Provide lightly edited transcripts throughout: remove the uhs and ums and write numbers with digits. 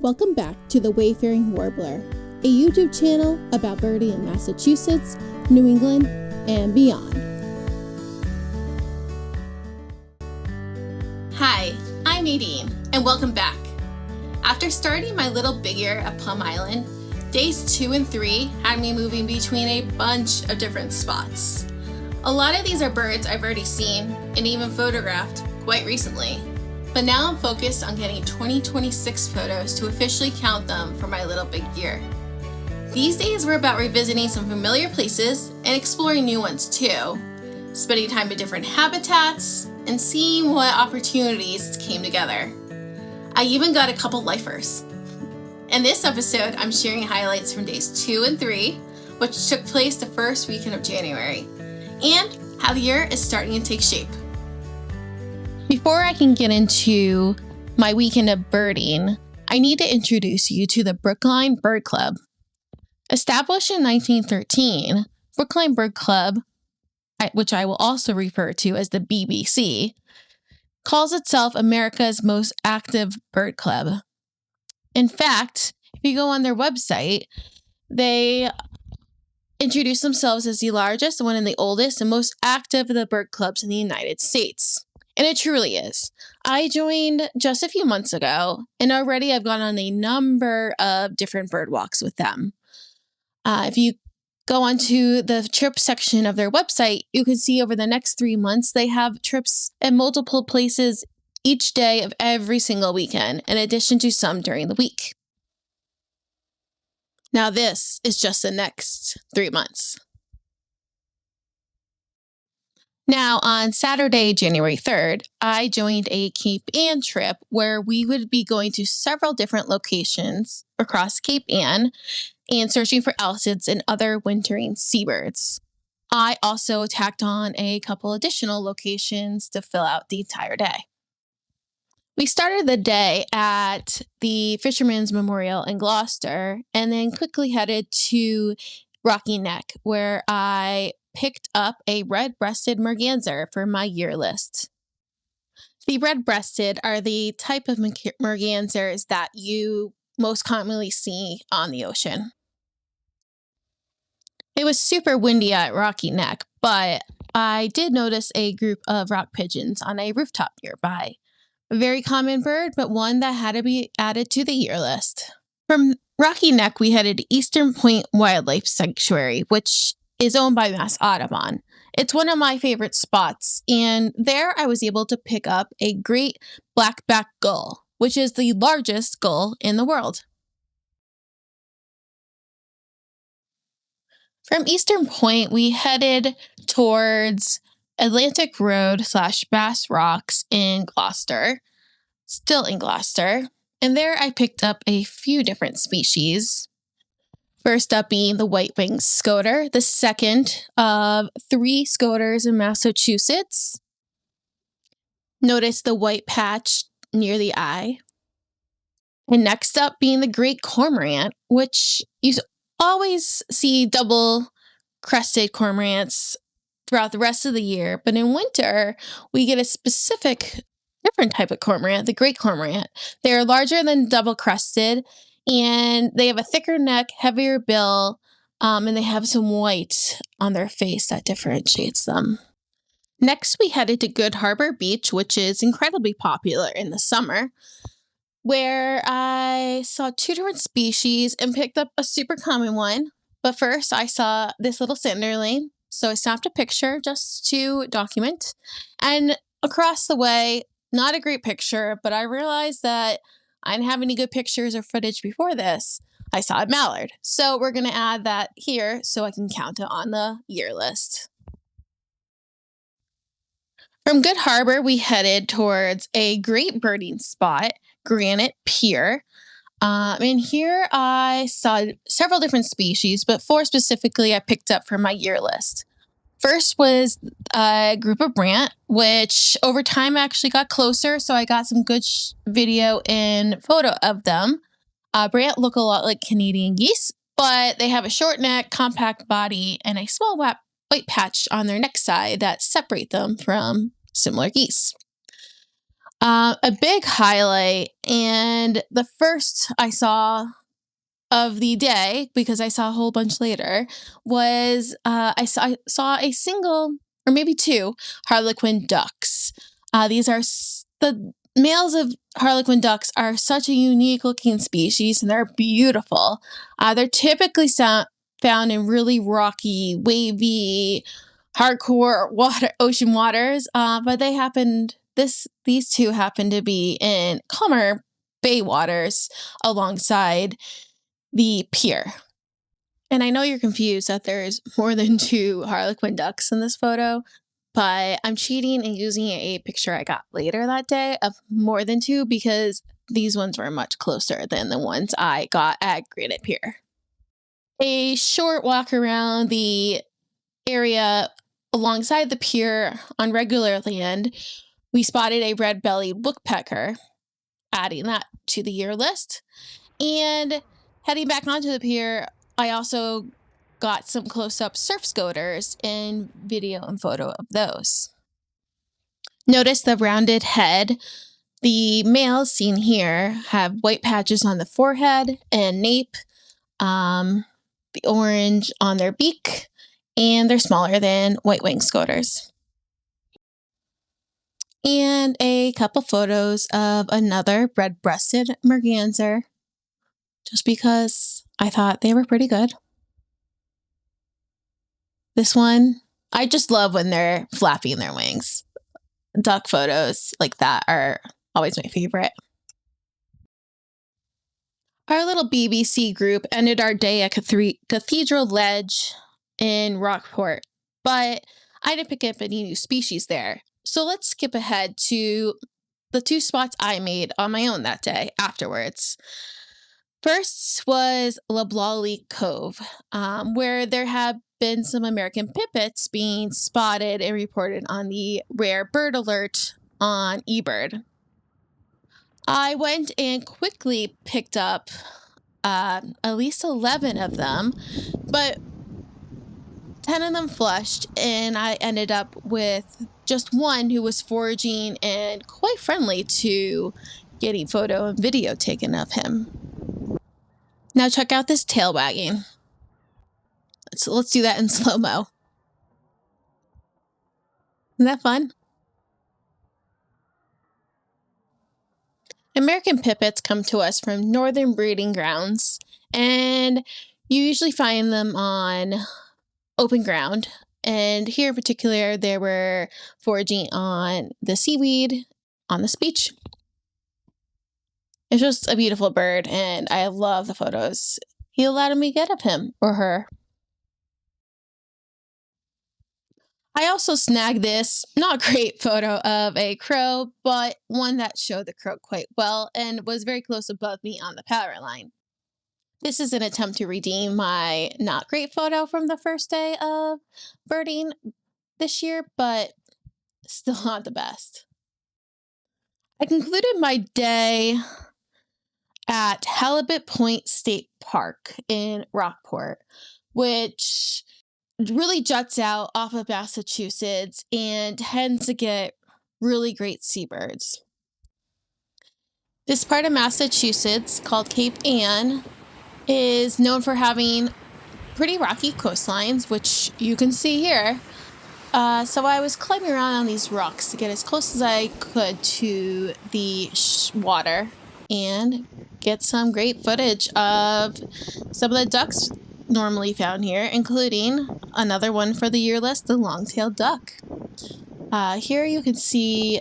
Welcome back to the Wayfaring Warbler, a YouTube channel about birding in Massachusetts, New England, and beyond. Hi, I'm Nadine, and welcome back. After starting my little big year at Plum Island, days 2 and 3 had me moving between a bunch of different spots. A lot of these are birds I've already seen and even photographed quite recently. But now I'm focused on getting 2026 photos to officially count them for my little big year. These days were about revisiting some familiar places and exploring new ones too, spending time in different habitats and seeing what opportunities came together. I even got a couple lifers. In this episode, I'm sharing highlights from days 2 and 3, which took place the first weekend of January, and how the year is starting to take shape. Before I can get into my weekend of birding, I need to introduce you to the Brookline Bird Club. Established in 1913, Brookline Bird Club, which I will also refer to as the BBC, calls itself America's most active bird club. In fact, if you go on their website, they introduce themselves as the largest, one and the oldest, and most active of the bird clubs in the United States. And it truly is. I joined just a few months ago, and already I've gone on a number of different bird walks with them. If you go onto the trip section of their website, you can see over the next 3 months, they have trips at multiple places each day of every single weekend, in addition to some during the week. Now, this is just the next 3 months. Now, on Saturday, January 3rd, I joined a Cape Ann trip where we would be going to several different locations across Cape Ann and searching for alcids and other wintering seabirds. I also tacked on a couple additional locations to fill out the entire day. We started the day at the Fisherman's Memorial in Gloucester and then quickly headed to Rocky Neck, where I picked up a red-breasted merganser for my year list. The red-breasted are the type of mergansers that you most commonly see on the ocean. It was super windy at Rocky Neck, but I did notice a group of rock pigeons on a rooftop nearby. A very common bird, but one that had to be added to the year list. From Rocky Neck, we headed to Eastern Point Wildlife Sanctuary, which is owned by Mass Audubon. It's one of my favorite spots, and there I was able to pick up a great black-backed gull, which is the largest gull in the world. From Eastern Point, we headed towards Atlantic Road / Bass Rocks in Gloucester, still in Gloucester, and there I picked up a few different species. First up being the white-winged scoter, the second of 3 scoters in Massachusetts. Notice the white patch near the eye. And next up being the great cormorant, which you always see double-crested cormorants throughout the rest of the year. But in winter, we get a specific different type of cormorant, the great cormorant. They are larger than double-crested, and they have a thicker neck, heavier bill, and they have some white on their face that differentiates them. Next, we headed to Good Harbor Beach, which is incredibly popular in the summer, where I saw 2 different species and picked up a super common one. But first, I saw this little sanderling, so I snapped a picture just to document. And across the way, not a great picture, but I realized that I didn't have any good pictures or footage before this. I saw a mallard. So we're going to add that here so I can count it on the year list. From Good Harbor, we headed towards a great birding spot, Granite Pier. And here I saw several different species, but 4 specifically I picked up for my year list. First was a group of brant, which over time actually got closer, so I got some good video and photo of them. Brant look a lot like Canadian geese, but they have a short neck, compact body, and a small white patch on their neck side that separate them from similar geese. A big highlight, and the first I saw of the day, because I saw a whole bunch later, was I saw a single or maybe two harlequin ducks. The males of harlequin ducks are such a unique looking species, and they're beautiful. They're typically found in really rocky, wavy, hardcore ocean waters, but these two happen to be in calmer bay waters alongside the pier. And I know you're confused that there's more than two harlequin ducks in this photo, but I'm cheating and using a picture I got later that day of more than two because these ones were much closer than the ones I got at Granite Pier. A short walk around the area alongside the pier on regular land, we spotted a red-bellied woodpecker, adding that to the year list. And heading back onto the pier, I also got some close-up surf scoters and video and photo of those. Notice the rounded head. The males seen here have white patches on the forehead and nape, the orange on their beak, and they're smaller than white-winged scoters. And a couple photos of another red-breasted merganser, just because I thought they were pretty good. This one, I just love when they're flapping their wings. Duck photos like that are always my favorite. Our little BBC group ended our day at Cathedral Ledge in Rockport, but I didn't pick up any new species there. So let's skip ahead to the two spots I made on my own that day afterwards. First was Loblolly Cove, where there have been some American pipits being spotted and reported on the rare bird alert on eBird. I went and quickly picked up at least 11 of them, but 10 of them flushed, and I ended up with just one who was foraging and quite friendly to getting photo and video taken of him. Now check out this tail wagging. Let's do that in slow-mo. Isn't that fun? American pipits come to us from northern breeding grounds, and you usually find them on open ground. And here in particular, they were foraging on the seaweed on this beach. It's just a beautiful bird, and I love the photos he allowed me to get of him or her. I also snagged this not great photo of a crow, but one that showed the crow quite well and was very close above me on the power line. This is an attempt to redeem my not great photo from the first day of birding this year, but still not the best. I concluded my day at Halibut Point State Park in Rockport, which really juts out off of Massachusetts and tends to get really great seabirds. This part of Massachusetts, called Cape Ann, is known for having pretty rocky coastlines, which you can see here. So I was climbing around on these rocks to get as close as I could to the water and get some great footage of some of the ducks normally found here, including another one for the year list, the long-tailed duck. Here you can see,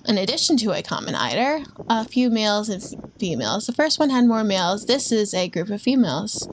in addition to a common eider, a few males and females. The first one had more males. This is a group of females.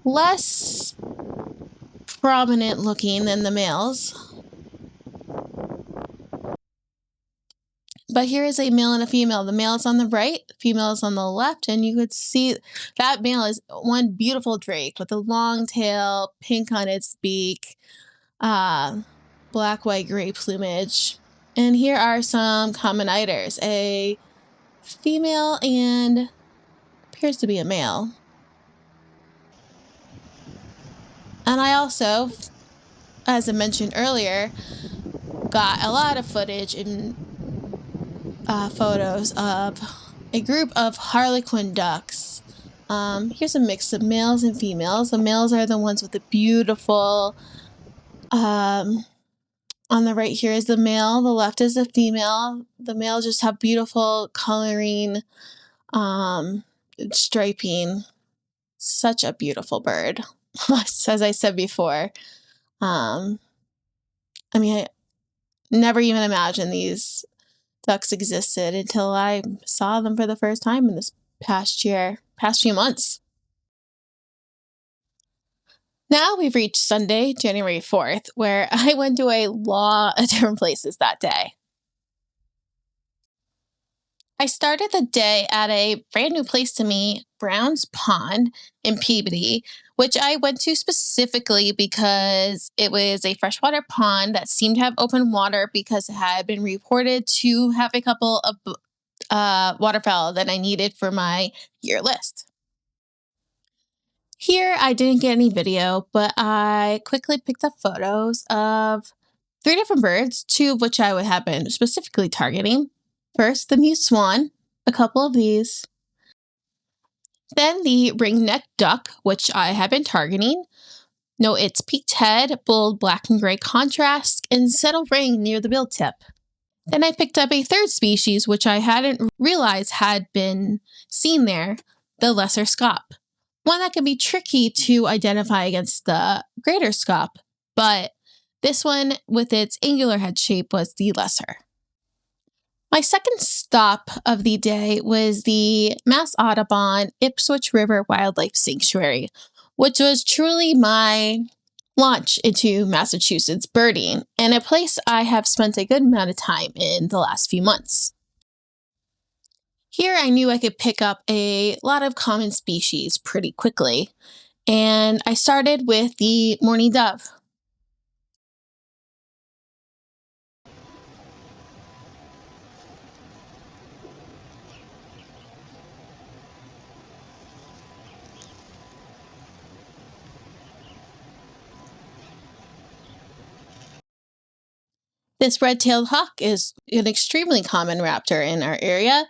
Less prominent looking than the males. But here is a male and a female. The male is on the right, the female is on the left, and you could see that male is one beautiful drake with a long tail, pink on its beak, black, white, gray plumage. And here are some common eiders, a female and appears to be a male. And I also, as I mentioned earlier, got a lot of footage photos of a group of harlequin ducks. Here's a mix of males and females. The males are the ones with the beautiful, on the right here is the male, the left is the female. The male just have beautiful coloring, striping. Such a beautiful bird. As I said before, I never even imagined these ducks existed until I saw them for the first time in this past few months. Now we've reached Sunday, January 4th, where I went to a lot of different places that day. I started the day at a brand new place to me, Brown's Pond in Peabody, which I went to specifically because it was a freshwater pond that seemed to have open water because it had been reported to have a couple of waterfowl that I needed for my year list. Here, I didn't get any video, but I quickly picked up photos of 3 different birds, 2 of which I have been specifically targeting. First, the mute swan, a couple of these. Then the ring-necked duck, which I have been targeting. Note its peaked head, bold black and gray contrast, and subtle ring near the bill tip. Then I picked up a third species, which I hadn't realized had been seen there, the lesser scaup. One that can be tricky to identify against the greater scaup, but this one with its angular head shape was the lesser. My second stop of the day was the Mass Audubon Ipswich River Wildlife Sanctuary, which was truly my launch into Massachusetts birding and a place I have spent a good amount of time in the last few months. Here I knew I could pick up a lot of common species pretty quickly, and I started with the mourning dove. This red-tailed hawk is an extremely common raptor in our area,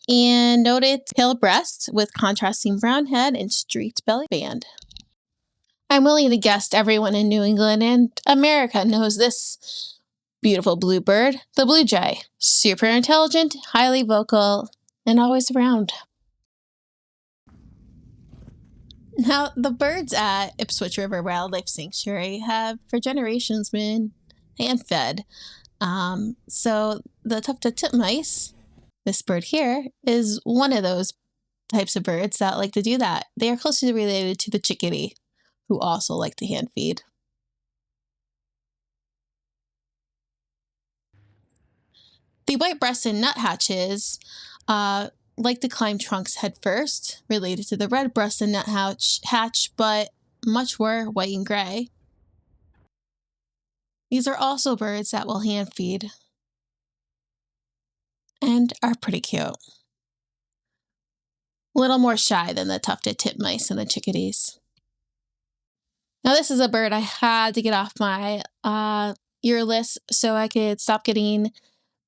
and note its pale breast with contrasting brown head and streaked belly band. I'm willing to guess everyone in New England and America knows this beautiful bluebird, the blue jay. Super intelligent, highly vocal, and always around. Now, the birds at Ipswich River Wildlife Sanctuary have for generations been hand-fed. So the tufted titmice, this bird here, is one of those types of birds that like to do that. They are closely related to the chickadee, who also like to hand feed. The white-breasted nuthatches like to climb trunks head first, related to the red-breasted nuthatch, but much more white and gray. These are also birds that will hand feed and are pretty cute. A little more shy than the tufted titmice and the chickadees. Now this is a bird I had to get off my year list so I could stop getting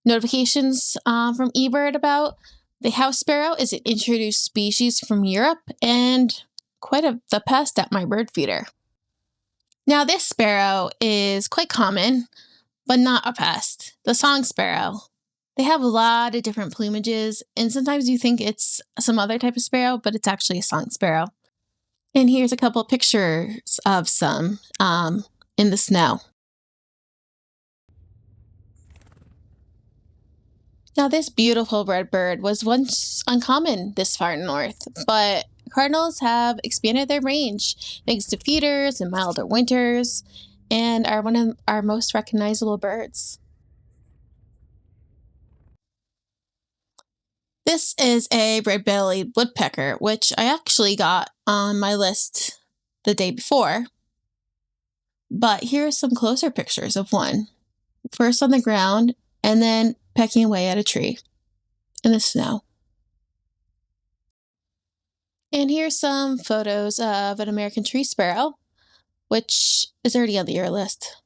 notifications from eBird about. The house sparrow is an introduced species from Europe and quite the pest at my bird feeder. Now this sparrow is quite common, but not a pest. The song sparrow. They have a lot of different plumages, and sometimes you think it's some other type of sparrow, but it's actually a song sparrow. And here's a couple pictures of some in the snow. Now, this beautiful red bird was once uncommon this far north, but cardinals have expanded their range thanks to feeders and milder winters, and are one of our most recognizable birds. This is a red-bellied woodpecker, which I actually got on my list the day before. But here are some closer pictures of one. First on the ground, and then pecking away at a tree in the snow. And here's some photos of an American tree sparrow, which is already on the year list.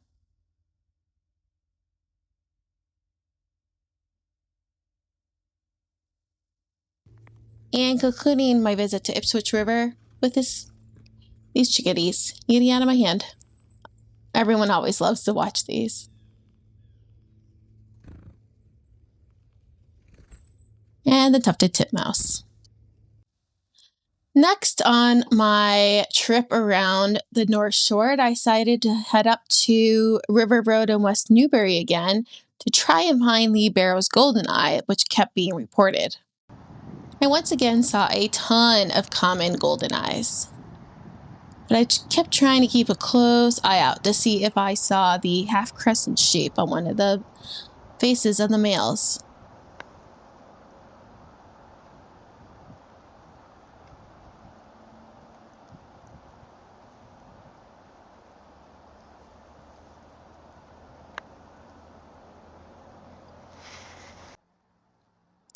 and concluding my visit to Ipswich River with these chickadees eating out of my hand. Everyone always loves to watch these. And the tufted titmouse. Next on my trip around the North Shore, I decided to head up to River Road in West Newbury again to try and find the Barrow's goldeneye, which kept being reported. I once again saw a ton of common goldeneyes, but I kept trying to keep a close eye out to see if I saw the half crescent shape on one of the faces of the males.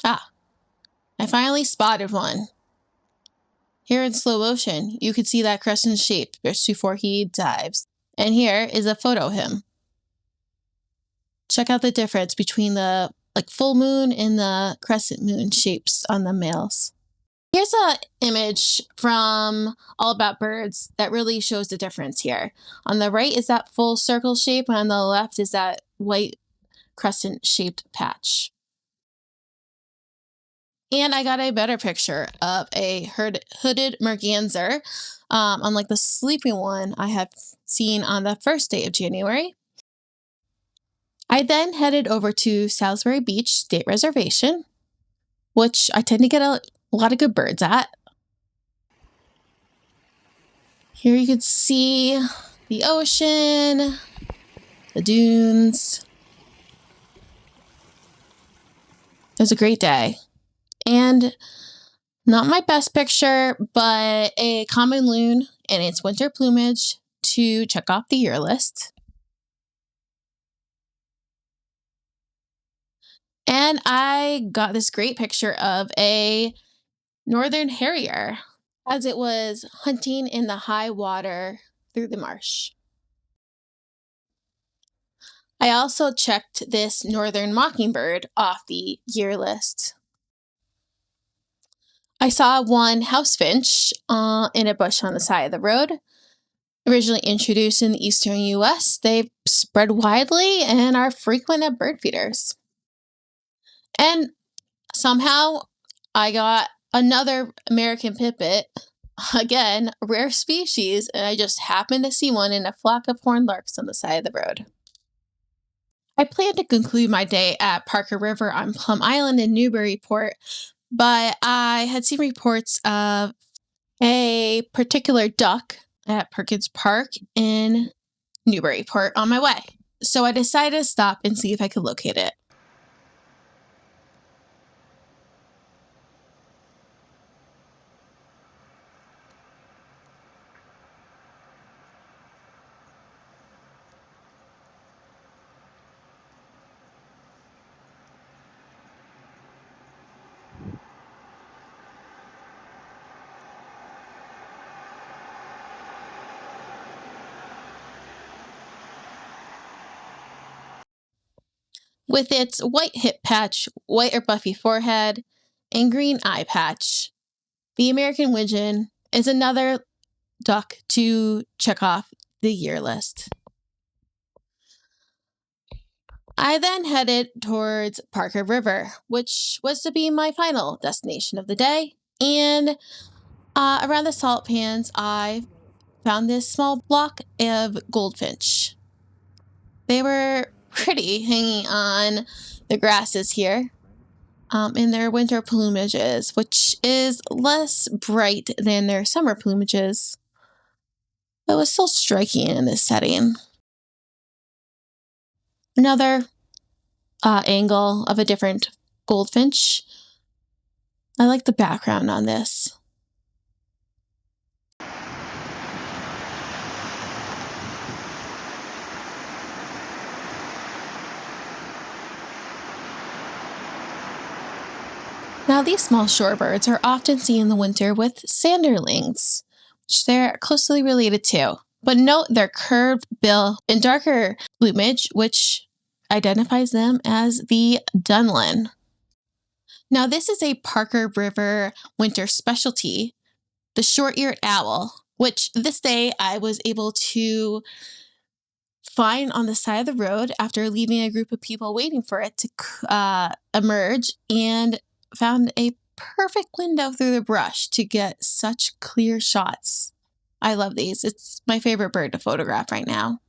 Ah, I finally spotted one. Here in slow motion, you could see that crescent shape just before he dives. And here is a photo of him. Check out the difference between the full moon and the crescent moon shapes on the males. Here's an image from All About Birds that really shows the difference here. On the right is that full circle shape, and on the left is that white crescent shaped patch. And I got a better picture of a hooded merganser, unlike the sleeping one I had seen on the first day of January. I then headed over to Salisbury Beach State Reservation, which I tend to get a lot of good birds at. Here you can see the ocean, the dunes. It was a great day. And not my best picture, but a common loon in its winter plumage to check off the year list. And I got this great picture of a northern harrier as it was hunting in the high water through the marsh. I also checked this northern mockingbird off the year list. I saw one house finch in a bush on the side of the road. Originally introduced in the eastern U.S., they've spread widely and are frequent at bird feeders. And somehow I got another American pipit, again, a rare species, and I just happened to see one in a flock of horned larks on the side of the road. I planned to conclude my day at Parker River on Plum Island in Newburyport, but I had seen reports of a particular duck at Perkins Park in Newburyport on my way. So I decided to stop and see if I could locate it. With its white hip patch, white or buffy forehead, and green eye patch, the American widgeon is another duck to check off the year list. I then headed towards Parker River, which was to be my final destination of the day. And around the salt pans, I found this small flock of goldfinch. They were pretty hanging on the grasses here in their winter plumages, which is less bright than their summer plumages, but was still striking in this setting. Another angle of a different goldfinch. I like the background on this. Now, these small shorebirds are often seen in the winter with sanderlings, which they're closely related to. But note their curved bill and darker plumage, which identifies them as the dunlin. Now, this is a Parker River winter specialty, the short-eared owl, which this day I was able to find on the side of the road after leaving a group of people waiting for it to emerge, and found a perfect window through the brush to get such clear shots. I love these. It's my favorite bird to photograph right now.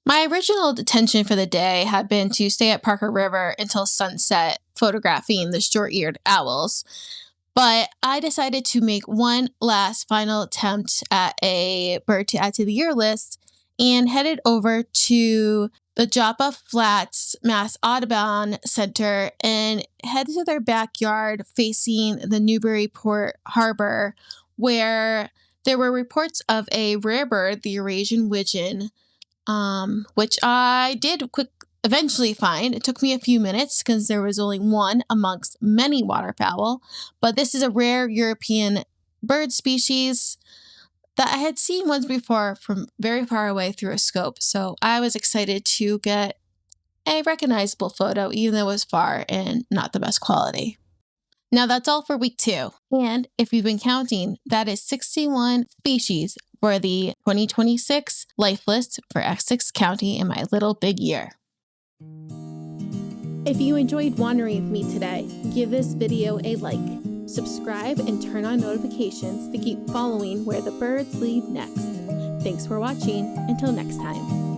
My original intention for the day had been to stay at Parker River until sunset, photographing the short-eared owls. But I decided to make one last final attempt at a bird to add to the year list and headed over to the Joppa Flats Mass Audubon Center and headed to their backyard facing the Newburyport Harbor, where there were reports of a rare bird, the Eurasian widgeon, which I did eventually find. It took me a few minutes because there was only one amongst many waterfowl, but this is a rare European bird species that I had seen once before from very far away through a scope, so I was excited to get a recognizable photo, even though it was far and not the best quality. Now that's all for week 2, and if you've been counting, that is 61 species for the 2026 Life List for Essex County in my little big year. If you enjoyed wandering with me today, give this video a like, subscribe, and turn on notifications to keep following where the birds lead next. Thanks for watching. Until next time.